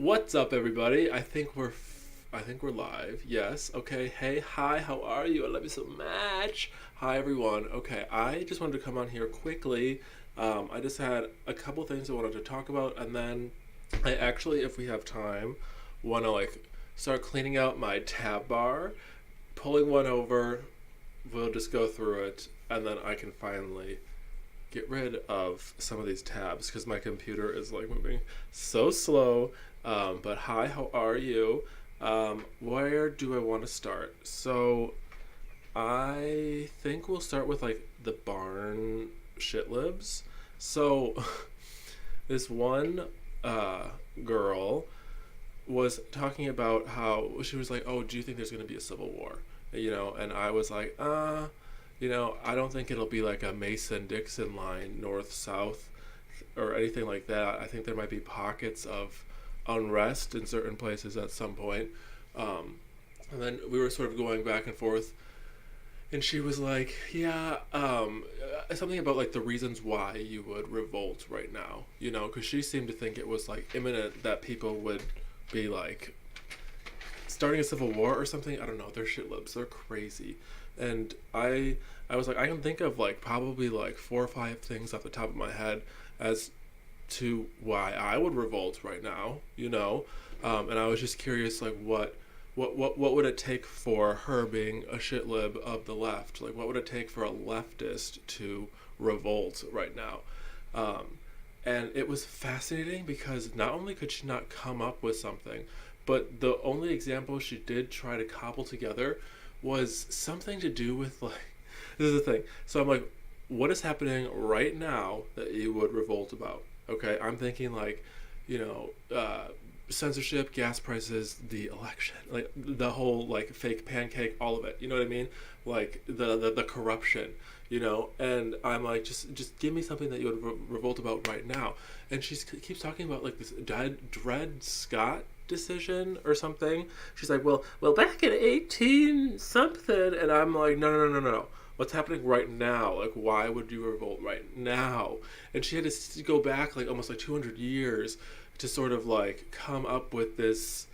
What's up, everybody? I think we're live. Yes. Okay. Hey. Hi. How are you? I love you so much. Hi, everyone. Okay. I just wanted to come on here quickly. I just had a couple things I wanted to talk about, and then I actually, if we have time, want to start cleaning out my tab bar, pulling one over. We'll just go through it, and then I can finally get rid of some of these tabs because my computer is moving so slow. But hi, how are you? Where do I want to start? So I think we'll start with the barn shit libs. So this one girl was talking about how she was like, "Oh, do you think there's going to be a civil war?" And I was like, I don't think it'll be like a Mason-Dixon line, north-south, or anything like that. I think there might be pockets of unrest in certain places at some point. And then we were sort of going back and forth, and she was like, yeah, something about the reasons why you would revolt right now, because she seemed to think it was imminent that people would be starting a civil war or something. I don't know. They're shit libs. They're crazy. And I was like, I can think of probably 4 or 5 things off the top of my head as to why I would revolt right now. And I was just curious, what would it take for her being a shit lib of the left? What would it take for a leftist to revolt right now? And it was fascinating because not only could she not come up with something, but the only example she did try to cobble together was something to do with this is the thing. So I'm like, what is happening right now that you would revolt about? Okay, I'm thinking censorship, gas prices, the election, the whole fake pancake, all of it. You know what I mean? The corruption. And I'm like, just give me something that you would revolt about right now. And she keeps talking about this Dred Scott decision or something. She's like, well, back in 18 something, and I'm like, no. What's happening right now? Why would you revolt right now? And she had to go back almost 200 years to sort of come up with this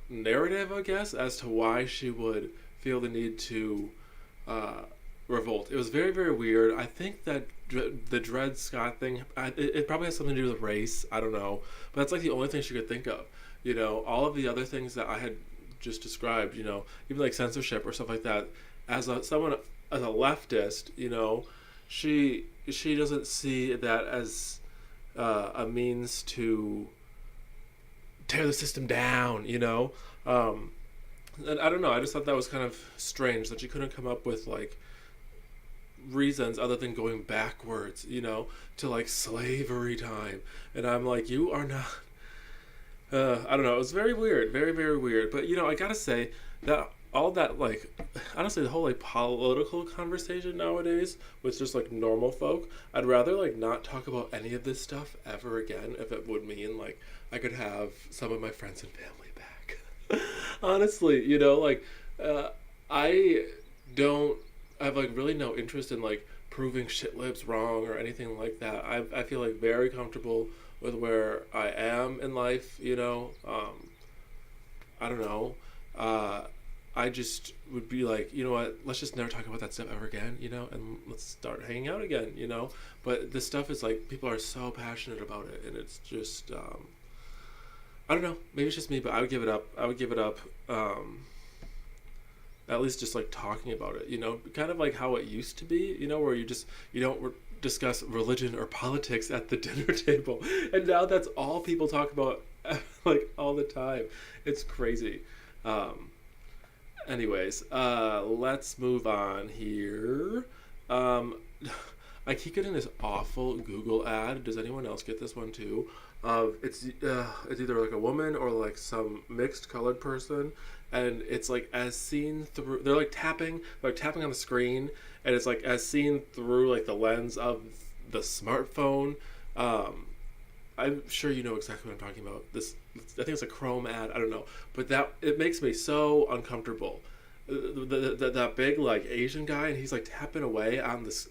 narrative, I guess, as to why she would feel the need to revolt. It was very, very weird. I think that the Dred Scott thing, it probably has something to do with race. I don't know. But that's the only thing she could think of. All of the other things that I had just described, even censorship or stuff like that, as a leftist, she doesn't see that as a means to tear the system down, and I don't know, I just thought that was kind of strange that she couldn't come up with reasons other than going backwards, to slavery time. And I'm like, you are not I don't know, it was very weird, very, very weird. But I gotta say that all that honestly, the whole political conversation nowadays with just normal folk, I'd rather not talk about any of this stuff ever again if it would mean I could have some of my friends and family back. Honestly, I don't I have really no interest in proving shit libs wrong or anything like that. I feel very comfortable with where I am in life, I don't know. I just would be you know what, let's just never talk about that stuff ever again, and let's start hanging out again, But this stuff is people are so passionate about it, and it's just, I don't know, maybe it's just me, but I would give it up. At least just talking about it, kind of how it used to be, where you don't discuss religion or politics at the dinner table, and now that's all people talk about all the time. It's crazy. Anyways, let's move on here. I keep getting this awful Google ad. Does anyone else get this one too? It's either a woman or some mixed colored person, and it's as seen through. They're tapping on the screen, and it's as seen through the lens of the smartphone. I'm sure you know exactly what I'm talking about. This, I think it's a Chrome ad. I don't know, but it makes me so uncomfortable. That big Asian guy, and he's tapping away on this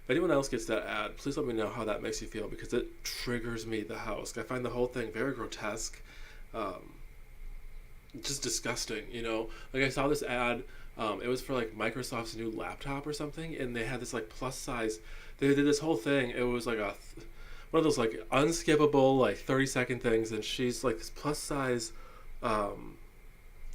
If anyone else gets that ad, please let me know how that makes you feel, because it triggers me the house. I find the whole thing very grotesque, um, just disgusting. Like I saw this ad. It was for like Microsoft's new laptop or something, and they had this like plus size. They did this whole thing. It was like one of those like unskippable like 30-second things, and she's like this plus size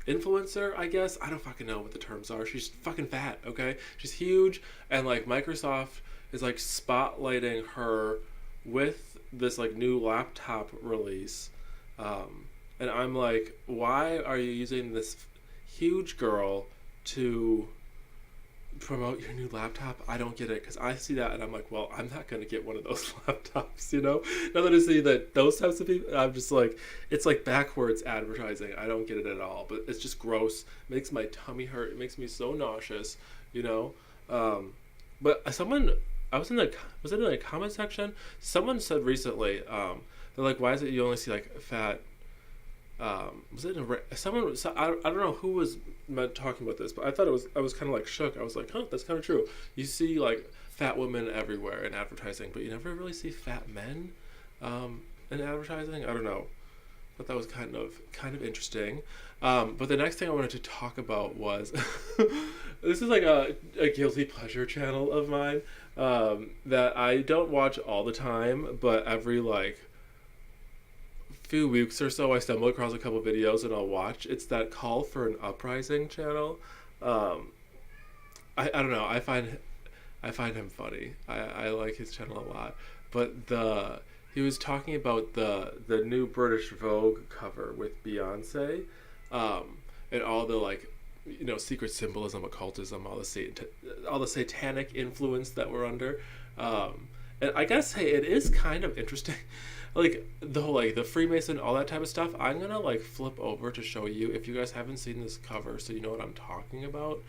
influencer, I guess. I don't fucking know what the terms are. She's fucking fat, okay? She's huge, and like Microsoft is like spotlighting her with this like new laptop release. And I'm like, why are you using this huge girl to promote your new laptop? I don't get it, because I see that and I'm like, well, I'm not going to get one of those laptops, Now that I see that those types of people, I'm just like, it's like backwards advertising. I don't get it at all, but it's just gross. It makes my tummy hurt. It makes me so nauseous, But was it in the comment section? Someone said recently, they're like, why is it you only see like fat, was it someone? I don't know who was talking about this, but I was kind of like shook. I was like, huh, that's kind of true. You see like fat women everywhere in advertising, but you never really see fat men in advertising. I don't know, but that was kind of interesting. But the next thing I wanted to talk about was this is like a guilty pleasure channel of mine that I don't watch all the time, but every like few weeks or so I stumble across a couple videos and I'll watch. It's that Call for an Uprising channel. I don't know. I find him funny. I like his channel a lot. But he was talking about the new British Vogue cover with Beyonce, and all the like, secret symbolism, occultism, all the satanic influence that we're under. And I guess, hey, it is kind of interesting. Like the whole like the Freemason, all that type of stuff. I'm gonna like flip over to show you if you guys haven't seen this cover, so you know what I'm talking about.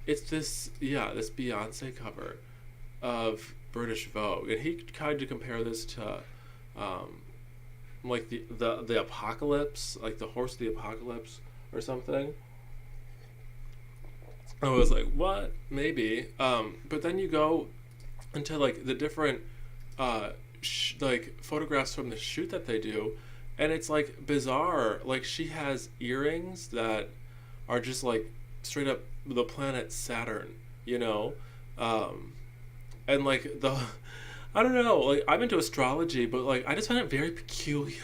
It's this Beyonce cover of British Vogue, and he tried to compare this to like the apocalypse, like the horse of the apocalypse or something. I was like, what? Maybe. But then you go into like the different like photographs from the shoot that they do, and it's like bizarre. Like she has earrings that are just like straight up the planet Saturn, and like I don't know, like I'm into astrology, but like I just find it very peculiar.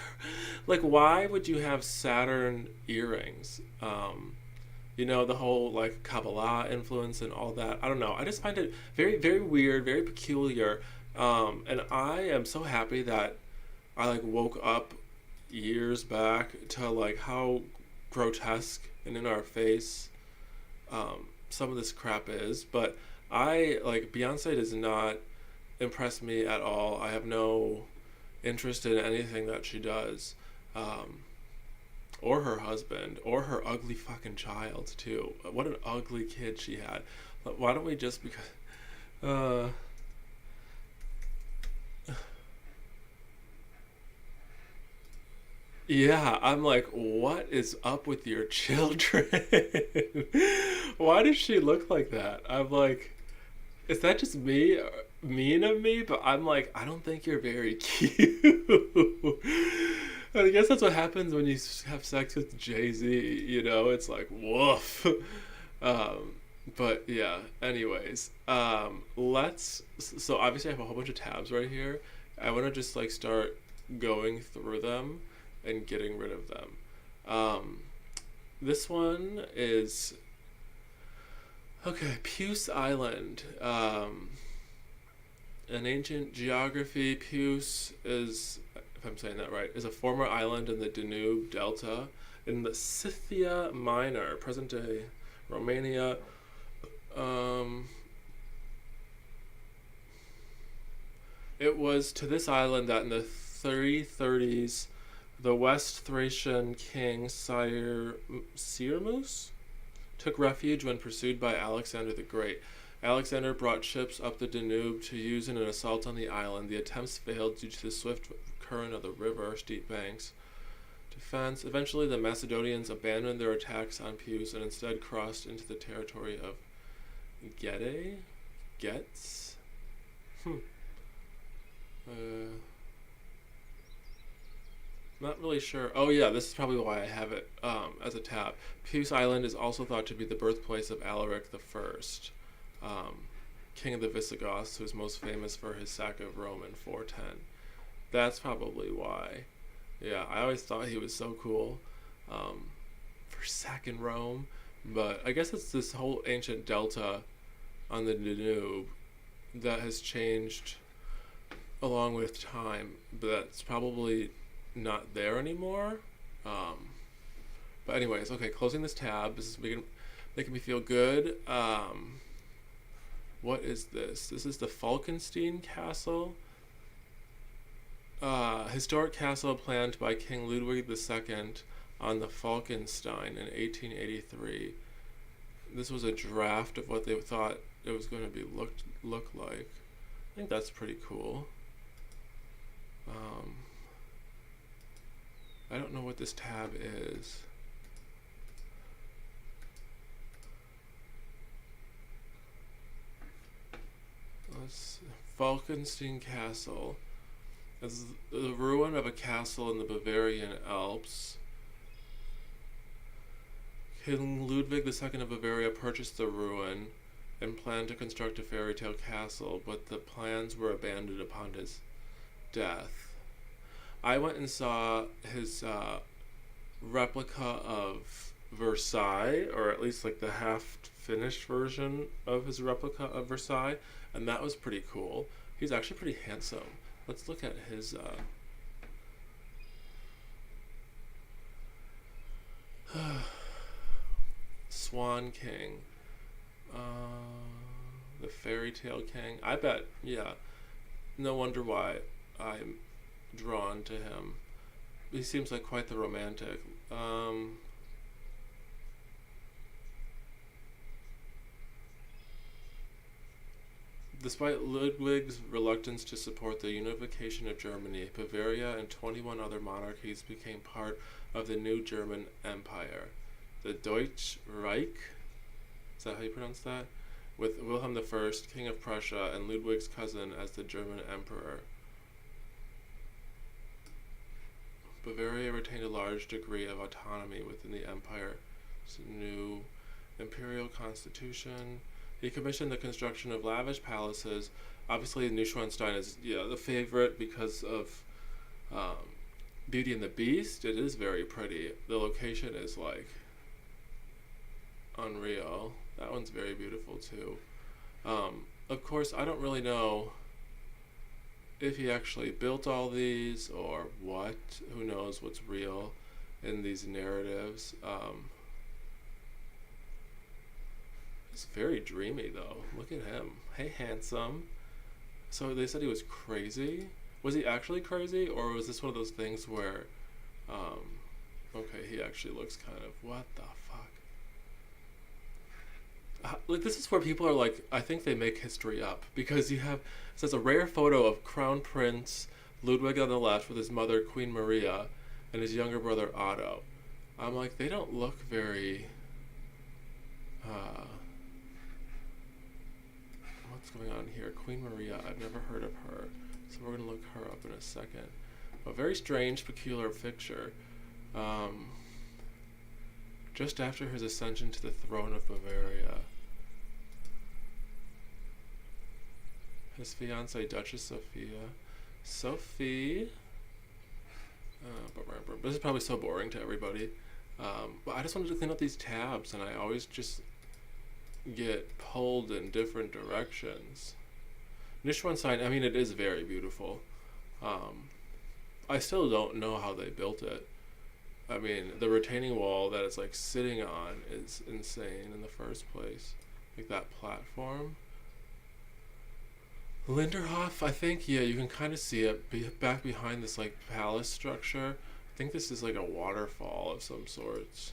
Like why would you have Saturn earrings? The whole like Kabbalah influence and all that. I don't know. I just find it very, very weird, very peculiar. And I am so happy that I like woke up years back to like how grotesque and in our face some of this crap is. But I like Beyonce does not impress me at all. I have no interest in anything that she does. Or her husband, or her ugly fucking child too. What an ugly kid she had. Why don't we just yeah, I'm like, what is up with your children? Why does she look like that? I'm like, is that just me, mean of me? But I'm like, I don't think you're very cute. I guess that's what happens when you have sex with Jay-Z, it's like, woof. But yeah, anyways, so obviously I have a whole bunch of tabs right here. I want to just like start going through them and getting rid of them. This one is, okay, Puce Island. In ancient geography, Puce is, if I'm saying that right, is a former island in the Danube Delta in the Scythia Minor, present-day Romania. It was to this island that in the 330s, the West Thracian king Syrmus took refuge when pursued by Alexander the Great. Alexander brought ships up the Danube to use in an assault on the island. The attempts failed due to the swift current of the river, steep banks, defense. Eventually, the Macedonians abandoned their attacks on Puce and instead crossed into the territory of Gede. Getz. Uh, Not really sure. Oh yeah, this is probably why I have it as a tab. Peace Island is also thought to be the birthplace of Alaric the First, king of the Visigoths, who is most famous for his sack of Rome in 410. That's probably why. Yeah, I always thought he was so cool for sacking Rome, but I guess it's this whole ancient delta on the Danube that has changed along with time, but that's probably not there anymore. But anyways, okay, closing this tab. This is making me feel good. What is this? This is the Falkenstein Castle. Historic castle planned by King Ludwig II on the Falkenstein in 1883. This was a draft of what they thought it was going to be look like. I think that's pretty cool. I don't know what this tab is. Falkenstein Castle. This is the ruin of a castle in the Bavarian Alps. King Ludwig II of Bavaria purchased the ruin and planned to construct a fairy tale castle, but the plans were abandoned upon his death. I went and saw his replica of Versailles, or at least like the half-finished version of his replica of Versailles, and that was pretty cool. He's actually pretty handsome. Let's look at his Swan King, the Fairy Tale King. I bet, yeah. No wonder why I'm drawn to him. He seems like quite the romantic. Despite Ludwig's reluctance to support the unification of Germany, Bavaria and 21 other monarchies became part of the new German Empire. The Deutsche Reich, is that how you pronounce that? With Wilhelm I, King of Prussia, and Ludwig's cousin as the German Emperor. Bavaria retained a large degree of autonomy within the empire's new imperial constitution. He commissioned the construction of lavish palaces. Obviously, Neuschwanstein is the favorite because of Beauty and the Beast. It is very pretty. The location is like unreal. That one's very beautiful too. Of course, I don't really know if he actually built all these or what. Who knows what's real in these narratives. He's very dreamy though. Look at him. Hey, handsome. So they said he was crazy. Was he actually crazy, or was this one of those things where okay, he actually looks kind of, what the fuck? Like, this is where people are like, I think they make history up, because you have, it says a rare photo of Crown Prince Ludwig on the left with his mother Queen Maria and his younger brother Otto. I'm like, they don't look very what's going on here? Queen Maria, I've never heard of her, so we're gonna look her up in a second. A very strange, peculiar picture. Just after his ascension to the throne of Bavaria. His fiancée, Duchess Sophia. Sophie. This is probably so boring to everybody. But I just wanted to clean up these tabs, and I always just get pulled in different directions. Neuschwanstein, I mean, it is very beautiful. I still don't know how they built it. I mean, the retaining wall that it's like sitting on is insane in the first place. Like that platform. Linderhof, I think, yeah, you can kind of see it back behind this like palace structure. I think this is like a waterfall of some sorts.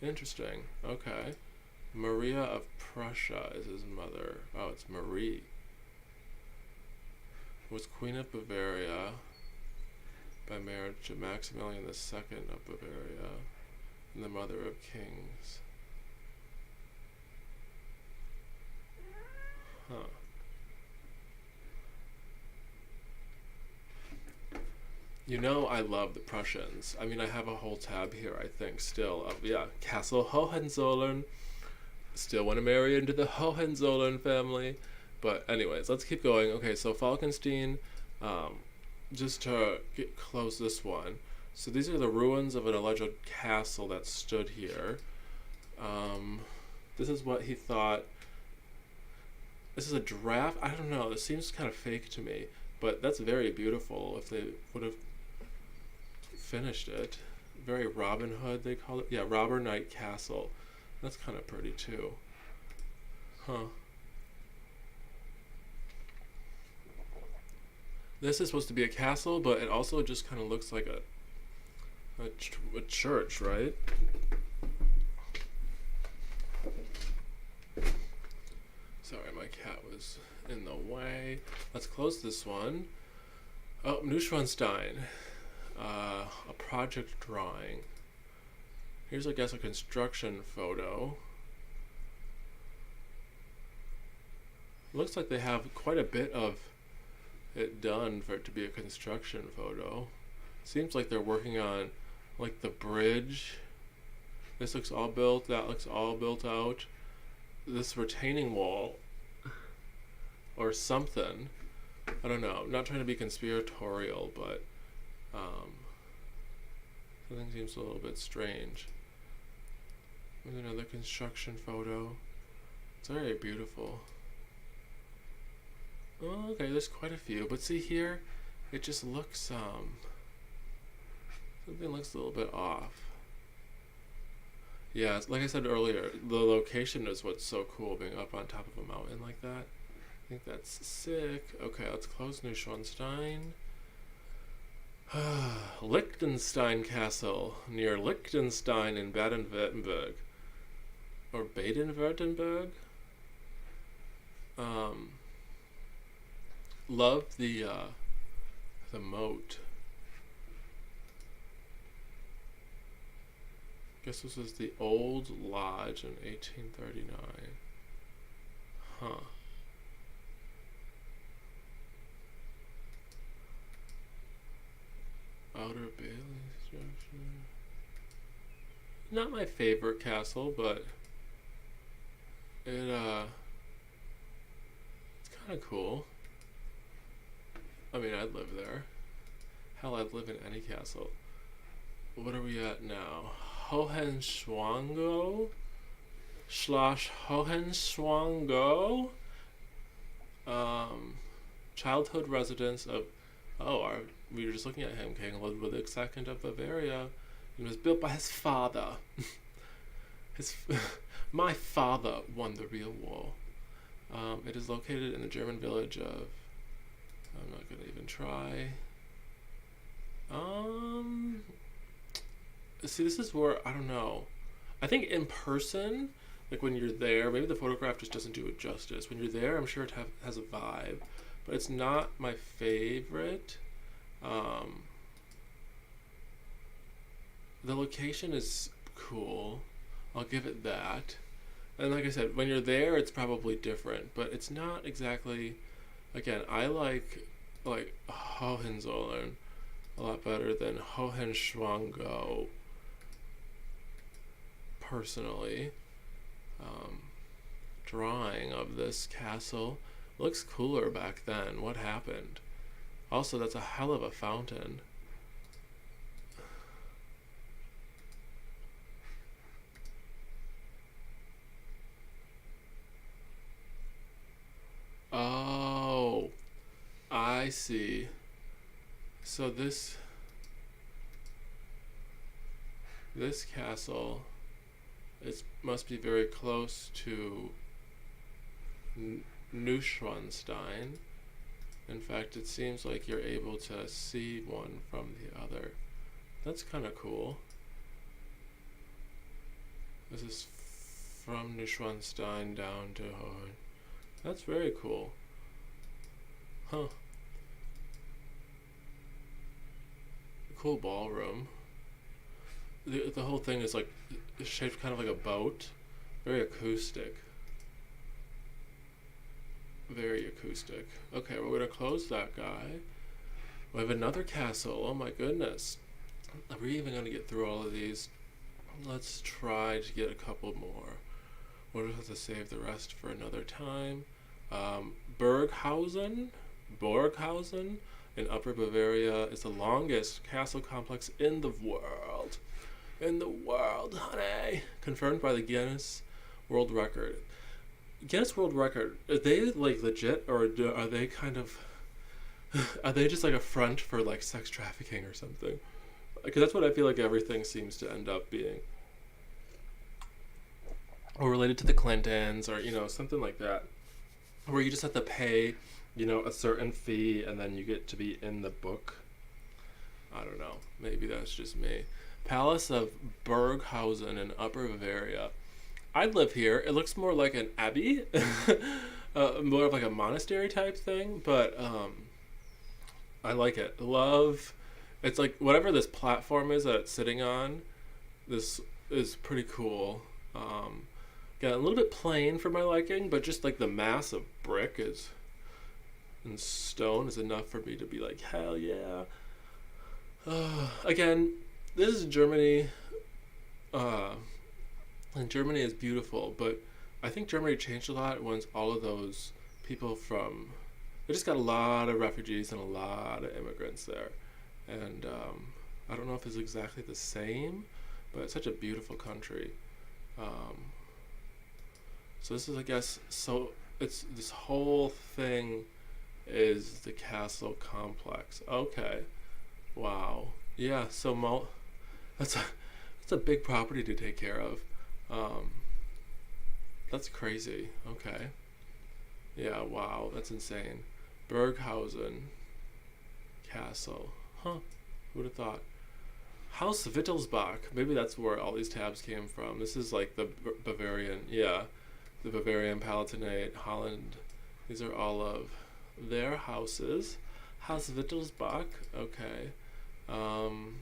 Interesting. Okay. Maria of Prussia is his mother. Oh, it's Marie. Was Queen of Bavaria by marriage to Maximilian II of Bavaria. and the Mother of Kings. Huh. You know, I love the Prussians. I mean, I have a whole tab here, I think, still of, yeah, Castle Hohenzollern. Still want to marry into the Hohenzollern family. But anyways, let's keep going. Okay, so Falkenstein, just to close this one. So these are the ruins of an alleged castle that stood here. This is what he thought. This is a draft. I don't know. This seems kind of fake to me, but that's very beautiful. If they would have finished it, very Robin Hood they call it. Yeah, Robber Knight Castle. That's kind of pretty too. Huh. This is supposed to be a castle, but it also just kind of looks like a church, right? Sorry, my cat was in the way. Let's close this one. Oh, Neuschwanstein. A project drawing. Here's, I guess, a construction photo. Looks like they have quite a bit of it done for it to be a construction photo. Seems like they're working on, like, the bridge. This looks all built. That looks all built out. This retaining wall or something. I don't know. I'm not trying to be conspiratorial, but something seems a little bit strange. There's another construction photo. It's very beautiful. Oh, okay, there's quite a few. But see here, it just looks, something looks a little bit off. Yeah, like I said earlier, the location is what's so cool, being up on top of a mountain like that. I think that's sick. Okay, let's close Neuschwanstein. Liechtenstein Castle, near Liechtenstein in Baden-Württemberg. Or Baden-Württemberg? Love the moat. Guess this is the old lodge in 1839. Huh. Outer Bailey structure. Not my favorite castle, but it's kind of cool. I mean, I'd live there. Hell, I'd live in any castle. What are we at now? Hohenschwangau / Hohenschwangau. Childhood residence of. We were just looking at him, King Ludwig II of Bavaria. It was built by his father. My father won the real war. It is located in the German village of. I'm not gonna even try. See, this is where, I don't know. I think in person, like when you're there, maybe the photograph just doesn't do it justice. When you're there, I'm sure it has a vibe, but it's not my favorite. The location is cool. I'll give it that. And like I said, when you're there, it's probably different, but it's not exactly. Again, I like Hohenzollern a lot better than Hohenschwangau. Personally, drawing of this castle looks cooler back then. What happened? Also, that's a hell of a fountain. Oh, I see. So this castle must be very close to Neuschwanstein. In fact, it seems like you're able to see one from the other. That's kind of cool. This is from Neuschwanstein down to Hohen. That's very cool. Huh. Cool ballroom. the whole thing is like shaped kind of like a boat, very acoustic. Very acoustic. Okay, we're gonna close that guy. We have another castle. Oh my goodness. Are we even gonna get through all of these? Let's try to get a couple more. We'll just have to save the rest for another time. Burghausen? Borghausen in Upper Bavaria is the longest castle complex in the world. In the world, honey. Confirmed by the Guinness World Record. Guinness World Record, are they like legit, or are they kind of, are they just like a front for like sex trafficking or something? Because that's what I feel like everything seems to end up being. Or related to the Clintons, or, something like that. Where you just have to pay, a certain fee and then you get to be in the book. I don't know. Maybe that's just me. Palace of Burghausen in Upper Bavaria. I'd live here. It looks more like an abbey, more of like a monastery type thing, but I like it. Love. It's like whatever this platform is that it's sitting on. This is pretty cool. Yeah, a little bit plain for my liking, but just like the mass of brick and stone is enough for me to be like, hell yeah. Again, this is Germany. And Germany is beautiful, but I think Germany changed a lot once all of those people they just got a lot of refugees and a lot of immigrants there. And I don't know if it's exactly the same, but it's such a beautiful country. So this is, I guess, it's this whole thing is the castle complex. Okay. Wow. Yeah, so that's a big property to take care of. That's crazy. Okay. Yeah, wow, that's insane. Burghausen Castle. Huh. Who would have thought? House Wittelsbach. Maybe that's where all these tabs came from. This is like the Bavarian, the Bavarian Palatinate, Holland. These are all of their houses. House Wittelsbach. Okay. Don't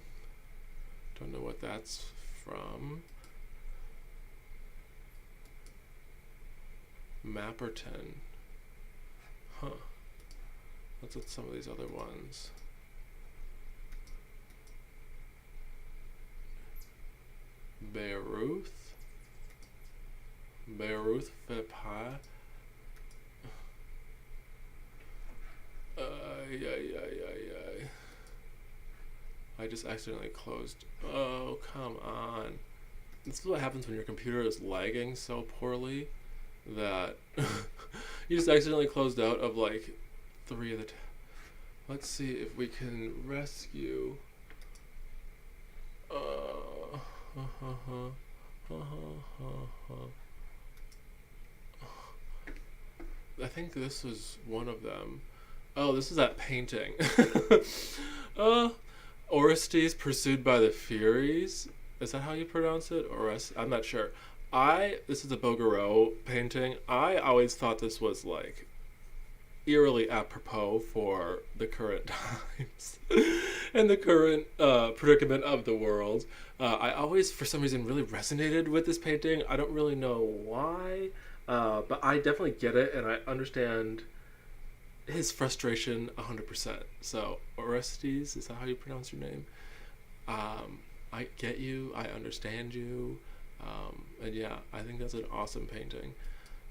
know what that's from. Mapperton. Huh. What's with some of these other ones? Bayreuth. Fepha. I just accidentally closed. Oh, come on. This is what happens when your computer is lagging so poorly that you just accidentally closed out of like 3 of the let's see if we can rescue I think this was one of them. Oh, this is that painting. Orestes pursued by the Furies. Is that how you pronounce it? I'm not sure. This is a Bouguereau painting. I always thought this was like eerily apropos for the current times and the current predicament of the world. I always, for some reason, really resonated with this painting. I don't really know why, but I definitely get it, and I understand his frustration 100%. So, Orestes, is that how you pronounce your name? I get you. I understand you. And yeah, I think that's an awesome painting.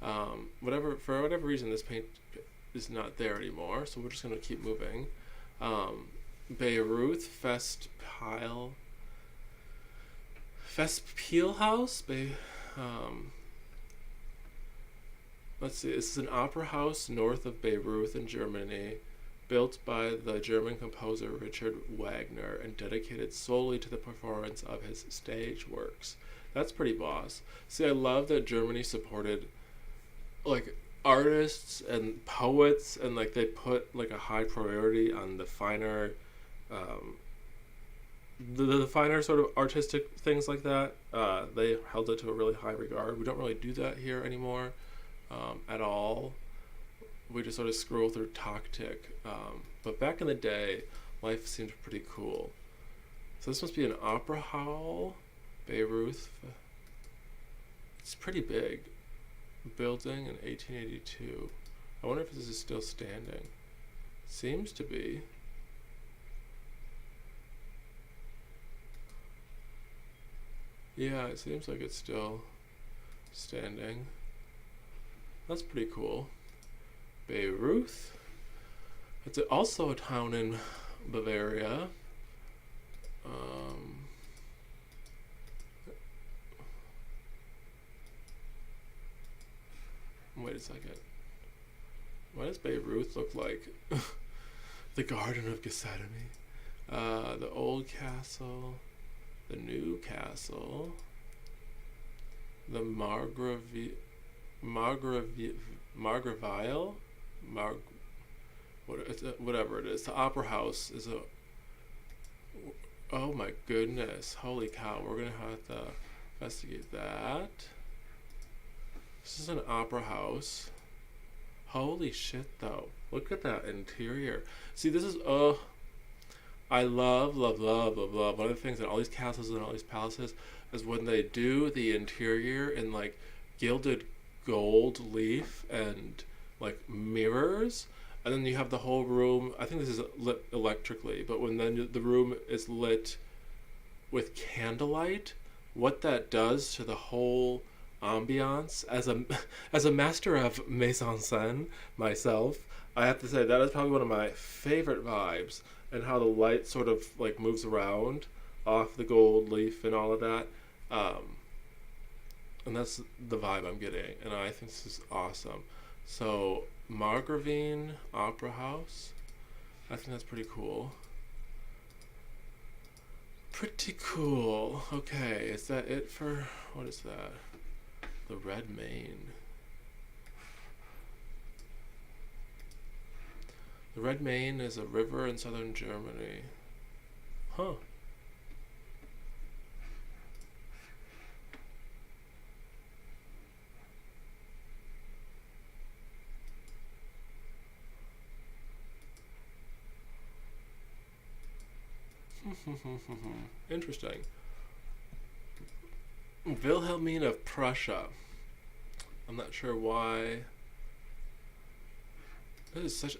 For whatever reason, this paint is not there anymore, so we're just going to keep moving. Bayreuth Festspielhaus. Let's see, this is an opera house north of Bayreuth in Germany, built by the German composer Richard Wagner and dedicated solely to the performance of his stage works. That's pretty boss. See, I love that Germany supported like artists and poets, and like they put like a high priority on the finer the finer sort of artistic things like that. They held it to a really high regard. We don't really do that here anymore at all. We just sort of scroll through TalkTick. But back in the day, life seemed pretty cool. So this must be an opera hall. Beirut. It's pretty big. Building in 1882. I wonder if this is still standing. Seems to be. Yeah, it seems like it's still standing. That's pretty cool. Beirut. It's also a town in Bavaria. Wait a second. What does Beirut look like? The Garden of Gethsemane. The old castle. The new castle. The Margraville. Whatever it is. The Opera House is a. Oh my goodness. Holy cow. We're going to have to investigate that. This is an opera house. Holy shit, though. Look at that interior. See, this is, I love. One of the things in all these castles and all these palaces is when they do the interior in, like, gilded gold leaf and, like, mirrors. And then you have the whole room. I think this is lit electrically, but when then the room is lit with candlelight, what that does to the whole ambiance, as a master of mise en scène myself, I have to say that is probably one of my favorite vibes, and how the light sort of like moves around off the gold leaf and all of that. And that's the vibe I'm getting, and I think this is awesome. So Margravine Opera House, I think that's pretty cool. Pretty cool. Okay, is that it for, what is that? The Red Mane. The Red Mane is a river in southern Germany. Huh. Interesting. Wilhelmine of Prussia. I'm not sure why. This is such.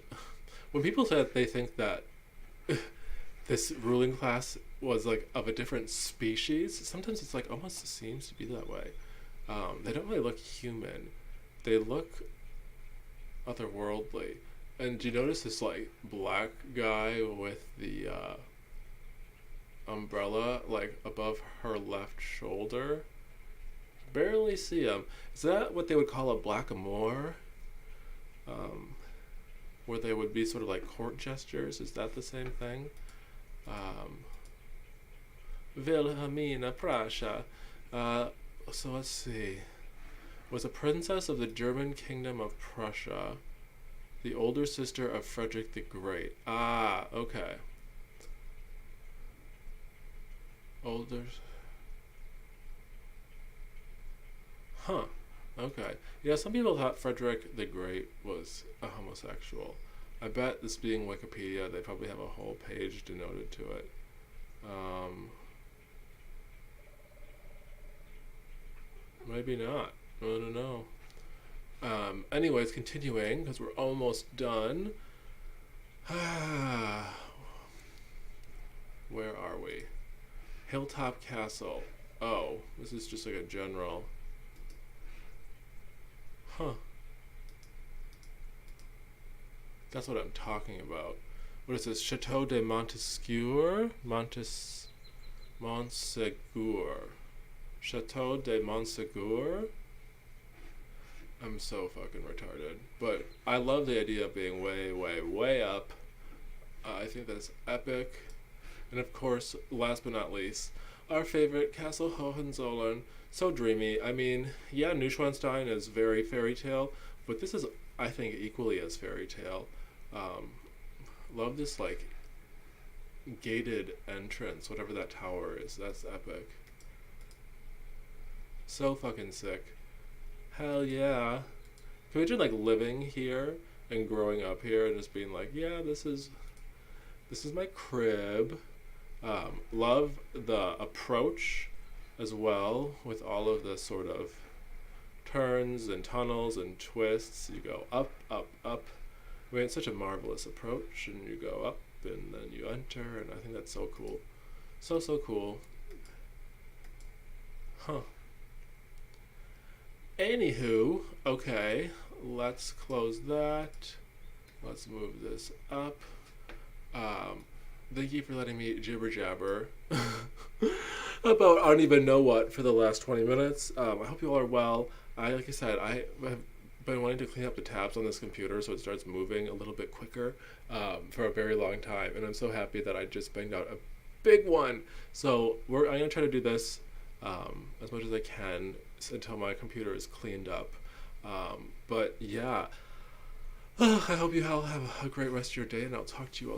When people say that they think that this ruling class was like of a different species, sometimes it's like almost seems to be that way. They don't really look human. They look otherworldly. And do you notice this like black guy with the umbrella like above her left shoulder? Barely see him. Is that what they would call a blackamoor? Where they would be sort of like court gestures? Is that the same thing? Wilhelmina Prussia. So let's see. Was a princess of the German kingdom of Prussia, the older sister of Frederick the Great. Ah, okay. Older. Huh. Okay. Yeah, some people thought Frederick the Great was a homosexual. I bet this being Wikipedia, they probably have a whole page denoted to it. Maybe not. I don't know. Anyways, continuing, because we're almost done. Where are we? Hilltop Castle. Oh, this is just like a general. Huh. That's what I'm talking about. What is this? Chateau de Montesquieu? Montsegur. Chateau de Montsegur? I'm so fucking retarded. But I love the idea of being way, way, way up. I think that's epic. And of course, last but not least, our favorite Castle Hohenzollern. So dreamy. I mean, yeah, Neuschwanstein is very fairy tale, but this is, I think, equally as fairy tale. Love this, like, gated entrance, whatever that tower is. That's epic. So fucking sick. Hell yeah. Can we imagine, like, living here and growing up here and just being like, yeah, this is my crib. Love the approach as well, with all of the sort of turns and tunnels and twists. You go up, up, up. I mean, it's such a marvelous approach, and you go up and then you enter, and I think that's so cool. So, so cool. Huh. Anywho, okay, let's close that. Let's move this up. Um, Thank you for letting me jibber jabber about I don't even know what for the last 20 minutes. I hope you all are well. Like I said, I have been wanting to clean up the tabs on this computer so it starts moving a little bit quicker for a very long time, and I'm so happy that I just banged out a big one. So I'm gonna try to do this as much as I can until my computer is cleaned up. But yeah, I hope you all have a great rest of your day, and I'll talk to you all